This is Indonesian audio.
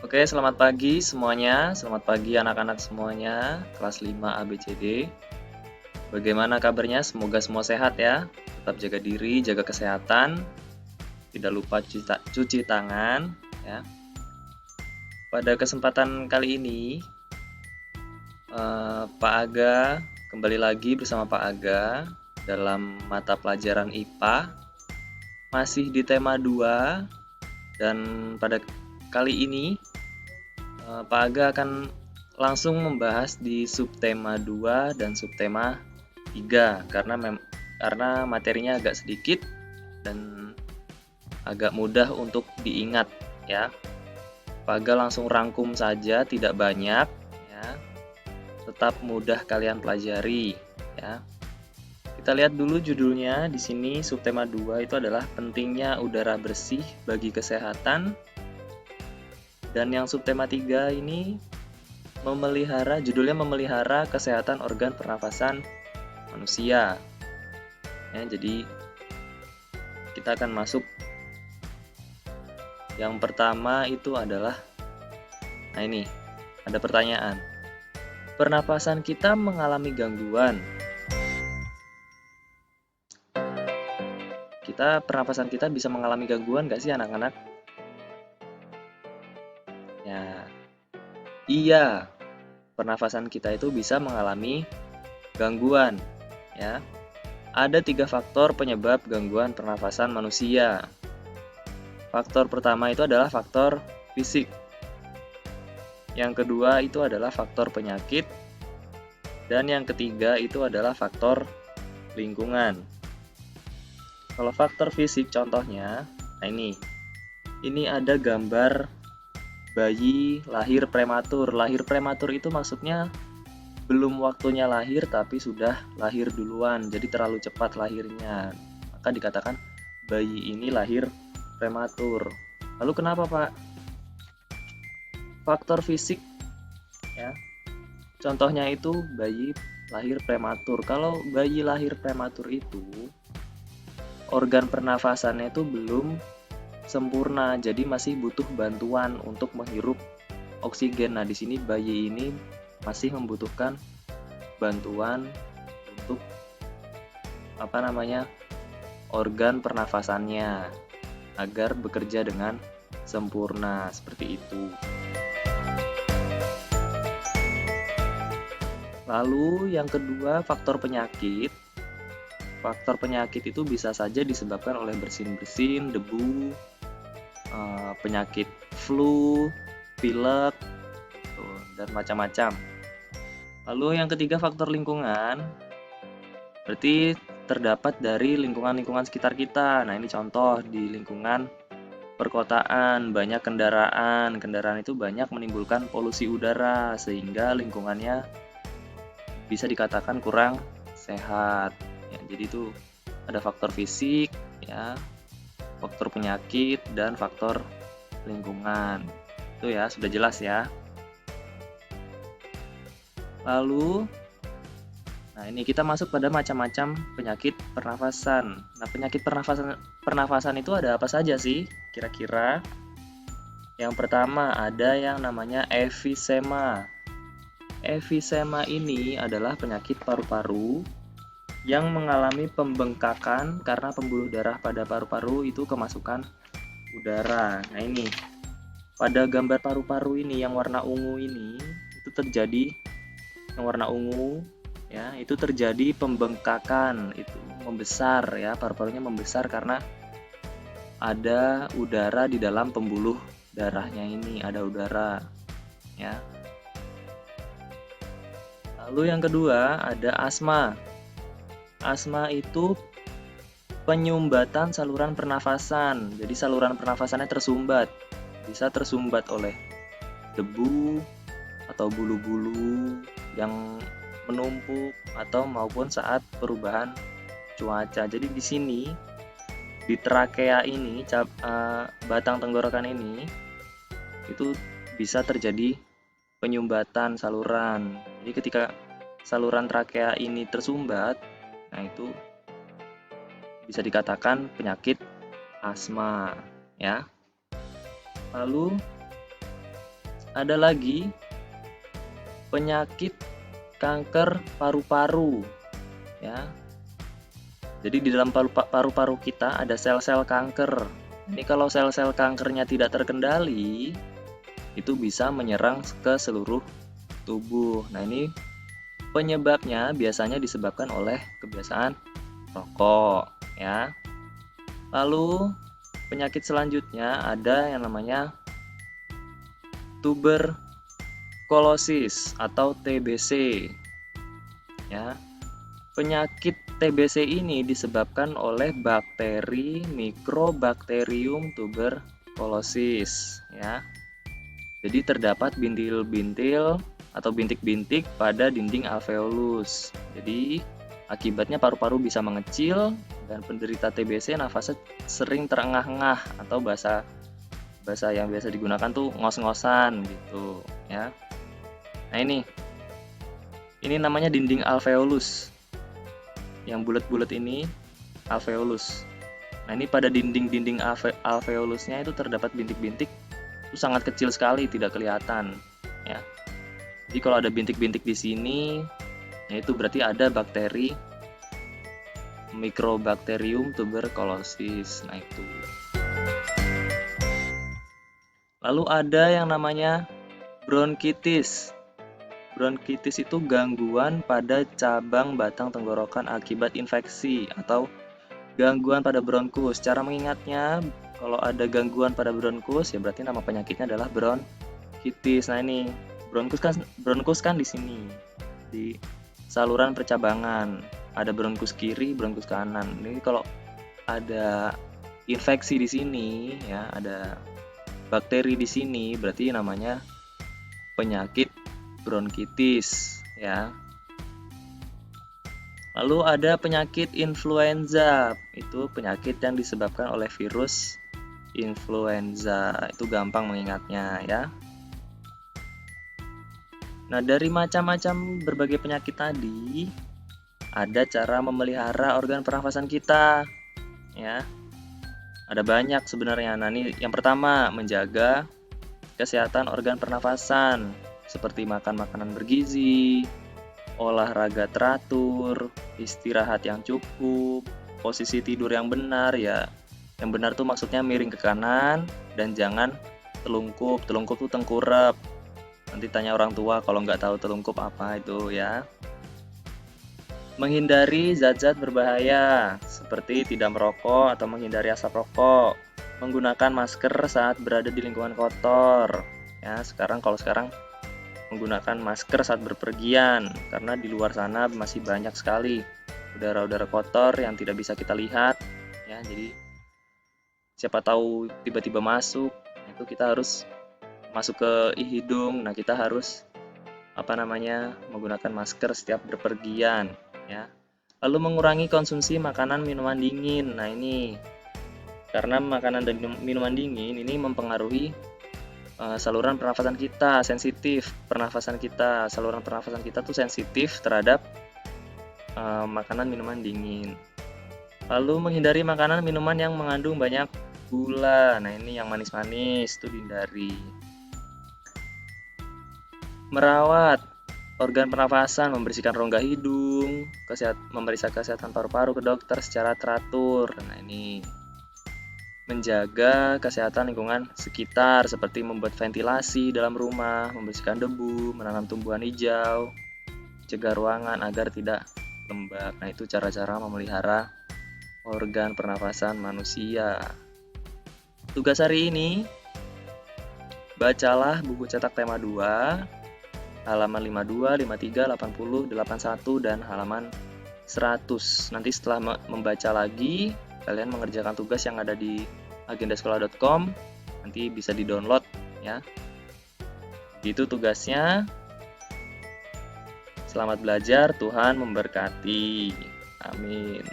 Oke, selamat pagi semuanya. Selamat pagi anak-anak semuanya, kelas 5 ABCD. Bagaimana kabarnya? Semoga semua sehat ya. Tetap jaga diri, jaga kesehatan. Tidak lupa cuci tangan ya. Pada kesempatan kali ini, Pak Aga kembali lagi bersama Pak Aga dalam mata pelajaran IPA. Masih di tema 2 dan pada kali ini Pak Aga akan langsung membahas di subtema 2 dan subtema 3 karena materinya agak sedikit dan agak mudah untuk diingat ya. Pak Aga langsung rangkum saja, tidak banyak ya. Tetap mudah kalian pelajari ya. Kita lihat dulu judulnya di sini subtema 2 itu adalah pentingnya udara bersih bagi kesehatan. Dan yang subtema 3 ini judulnya memelihara kesehatan organ pernafasan manusia. Ya, jadi kita akan masuk. Yang pertama itu adalah, nah ini ada pertanyaan. Pernapasan kita mengalami gangguan. Pernapasan kita bisa mengalami gangguan nggak sih anak-anak? Ya, iya. Pernafasan kita itu bisa mengalami gangguan. Ya, ada 3 faktor penyebab gangguan pernafasan manusia. Faktor pertama itu adalah faktor fisik. Yang kedua itu adalah faktor penyakit. Dan yang ketiga itu adalah faktor lingkungan. Kalau faktor fisik contohnya, nah ini ada gambar bayi lahir prematur. Lahir prematur itu maksudnya belum waktunya lahir tapi sudah lahir duluan, jadi terlalu cepat lahirnya. Maka dikatakan bayi ini lahir prematur. Lalu kenapa, Pak? Faktor fisik ya. Contohnya itu bayi lahir prematur. Kalau bayi lahir prematur itu organ pernafasannya itu belum sempurna, jadi masih butuh bantuan untuk menghirup oksigen. Nah, di sini bayi ini masih membutuhkan bantuan untuk organ pernafasannya agar bekerja dengan sempurna, seperti itu. Lalu yang kedua, faktor penyakit. Faktor penyakit itu bisa saja disebabkan oleh bersin-bersin, debu, penyakit flu, pilek, dan macam-macam. Lalu yang ketiga, faktor lingkungan. Berarti terdapat dari lingkungan-lingkungan sekitar kita. Nah, ini contoh di lingkungan perkotaan, banyak kendaraan. Kendaraan itu banyak menimbulkan polusi udara sehingga lingkungannya bisa dikatakan kurang sehat. Ya, jadi itu ada faktor fisik, ya, faktor penyakit, dan faktor lingkungan. Itu ya, sudah jelas ya. Lalu, nah ini kita masuk pada macam-macam penyakit pernafasan. Nah, penyakit pernafasan itu ada apa saja sih kira-kira? Yang pertama ada yang namanya emfisema. Emfisema ini adalah penyakit paru-paru yang mengalami pembengkakan karena pembuluh darah pada paru-paru itu kemasukan udara. Nah, ini pada gambar paru-paru ini yang warna ungu ini itu terjadi yang warna ungu ya, itu terjadi pembengkakan, itu membesar ya, paru-parunya membesar karena ada udara di dalam pembuluh darahnya ini, ada udara ya. Lalu yang kedua ada asma. Asma itu penyumbatan saluran pernafasan. Jadi saluran pernafasannya tersumbat. Bisa tersumbat oleh debu atau bulu-bulu yang menumpuk atau maupun saat perubahan cuaca. Jadi di sini di trakea ini, batang tenggorokan ini itu bisa terjadi penyumbatan saluran. Jadi ketika saluran trakea ini tersumbat, nah itu bisa dikatakan penyakit asma ya. Lalu ada lagi penyakit kanker paru-paru, ya. Jadi di dalam paru-paru kita ada sel-sel kanker. Ini kalau sel-sel kankernya tidak terkendali, itu bisa menyerang ke seluruh tubuh. Nah, ini penyebabnya biasanya disebabkan oleh kebiasaan rokok, ya. Lalu penyakit selanjutnya ada yang namanya tuberkulosis atau TBC, ya. Penyakit TBC ini disebabkan oleh bakteri Mycobacterium tuberculosis, ya. Jadi terdapat bintil-bintil atau bintik-bintik pada dinding alveolus. Jadi akibatnya paru-paru bisa mengecil dan penderita TBC nafasnya sering terengah-engah atau bahasa yang biasa digunakan tuh ngos-ngosan gitu, ya. Nah, ini namanya dinding alveolus. Yang bulat-bulat ini alveolus. Nah, ini pada dinding-dinding alveolusnya itu terdapat bintik-bintik itu sangat kecil sekali, tidak kelihatan, ya. Jadi kalau ada bintik-bintik di sini, ya itu berarti ada bakteri Mycobacterium tuberculosis. Nah, itu. Lalu ada yang namanya bronkitis. Bronkitis itu gangguan pada cabang batang tenggorokan akibat infeksi atau gangguan pada bronkus. Cara mengingatnya, kalau ada gangguan pada bronkus, ya berarti nama penyakitnya adalah bronkitis. Nah, ini bronkus kan di sini, di saluran percabangan. Ada bronkus kiri, bronkus kanan. Ini kalau ada infeksi di sini, ya ada bakteri di sini, berarti namanya penyakit bronkitis, ya. Lalu ada penyakit influenza. Itu penyakit yang disebabkan oleh virus influenza. Itu gampang mengingatnya, ya. Nah, dari macam-macam berbagai penyakit tadi, ada cara memelihara organ pernafasan kita, ya. Ada banyak sebenarnya. Nah, ini yang pertama, menjaga kesehatan organ pernafasan seperti makan makanan bergizi, olahraga teratur, istirahat yang cukup, posisi tidur yang benar, ya. Yang benar tuh maksudnya miring ke kanan dan jangan telungkup. Telungkup tuh tengkurap. Nanti tanya orang tua kalau nggak tahu telungkup apa itu, ya. Menghindari zat-zat berbahaya seperti tidak merokok atau menghindari asap rokok. Menggunakan masker saat berada di lingkungan kotor. Ya, kalau sekarang menggunakan masker saat berpergian karena di luar sana masih banyak sekali udara-udara kotor yang tidak bisa kita lihat, ya. Jadi siapa tahu tiba-tiba masuk, itu kita harus masuk ke hidung. Nah, kita harus menggunakan masker setiap berpergian, ya. Lalu mengurangi konsumsi makanan minuman dingin. Nah, ini karena makanan dan minuman dingin ini mempengaruhi saluran pernafasan kita, saluran pernafasan kita tuh sensitif terhadap makanan minuman dingin. Lalu menghindari makanan minuman yang mengandung banyak gula. Nah, ini yang manis-manis itu dihindari. Merawat organ pernafasan, membersihkan rongga hidung, memeriksa kesehatan paru-paru ke dokter secara teratur. Nah, ini menjaga kesehatan lingkungan sekitar seperti membuat ventilasi dalam rumah, membersihkan debu, menanam tumbuhan hijau, cegah ruangan agar tidak lembab. Nah, itu cara-cara memelihara organ pernafasan manusia. Tugas hari ini, bacalah buku cetak tema 2, halaman 52, 53, 80, 81, dan halaman 100. Nanti setelah membaca lagi, kalian mengerjakan tugas yang ada di agendasekolah.com, nanti bisa di-download, ya. Itu tugasnya. Selamat belajar, Tuhan memberkati. Amin.